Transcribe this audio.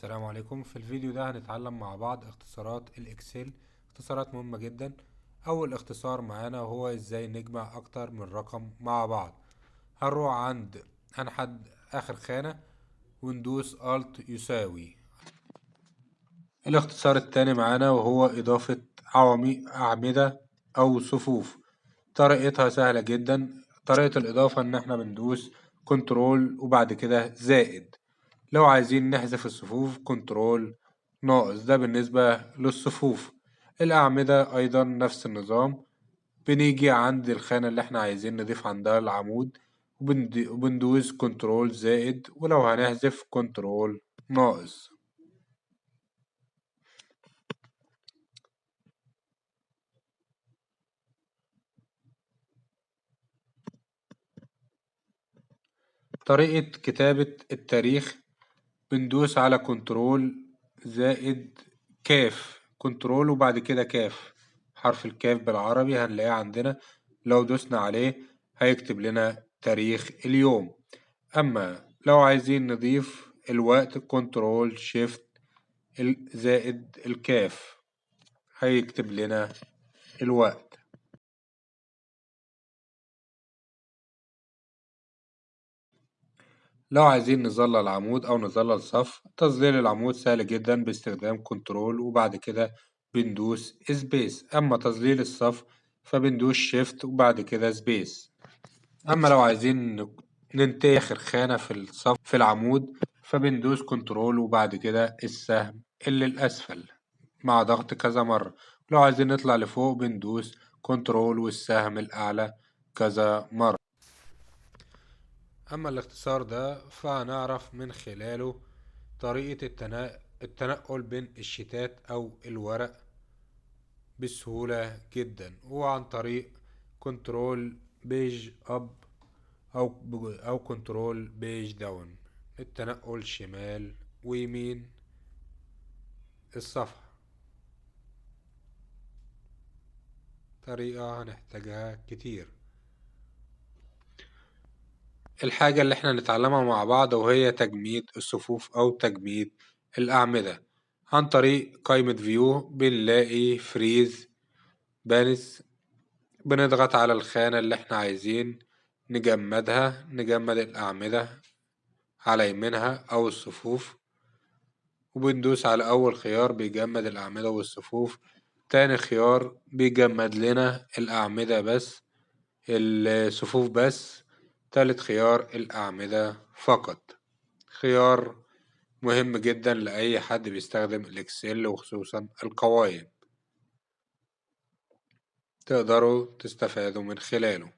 السلام عليكم. في الفيديو ده هنتعلم مع بعض اختصارات الاكسل. اختصارات مهمة جدا. اول اختصار معانا وهو ازاي نجمع اكتر من رقم مع بعض. هنحد اخر خانة وندوس الت يساوي. الاختصار التاني معانا وهو اضافة اعمدة او صفوف. طريقتها سهلة جدا. طريقة الاضافة ان احنا بندوس كنترول وبعد كده زائد. لو عايزين نحذف الصفوف كنترول ناقص. ده بالنسبة للصفوف. الأعمدة أيضا نفس النظام. بنيجي عند الخانة اللي احنا عايزين نضيف عندها العمود وبندوس كنترول زائد، ولو هنحذف كنترول ناقص. طريقة كتابة التاريخ بندوس على كنترول زائد كاف، كنترول وبعد كده كاف. حرف الكاف بالعربي هنلاقيه عندنا، لو دوسنا عليه هيكتب لنا تاريخ اليوم. أما لو عايزين نضيف الوقت كنترول شيفت زائد الكاف هيكتب لنا الوقت. لو عايزين نظلل عمود أو نظلل صف، تظليل العمود سهل جدا باستخدام كنترول وبعد كده بندوس سبيس. أما تظليل الصف فبندوس شيفت وبعد كده سبيس. أما لو عايزين ننتهي آخر خانة في الصف في العمود فبندوس كنترول وبعد كده السهم اللي الأسفل مع ضغط كذا مرة. لو عايزين نطلع لفوق بندوس كنترول والسهم الأعلى كذا مرة. أما الاختصار ده فهنعرف من خلاله طريقة التنقل بين الشيتات أو الورق بسهولة جدا، وعن طريق كنترول بيج أب أو كنترول بيج داون. التنقل شمال ويمين الصفحة، طريقة هنحتاجها كتير. الحاجة اللي احنا نتعلمها مع بعض وهي تجميد الصفوف أو تجميد الأعمدة. عن طريق قائمة فيو بنلاقي فريز بانس، بنضغط على الخانة اللي احنا عايزين نجمدها، نجمد الأعمدة على يمينها أو الصفوف، وبندوس على أول خيار بيجمد الأعمدة والصفوف. تاني خيار بيجمد لنا الأعمدة بس، الصفوف بس. تالت خيار الأعمدة فقط. خيار مهم جدا لأي حد بيستخدم الإكسل وخصوصا القوائم، تقدروا تستفادوا من خلاله.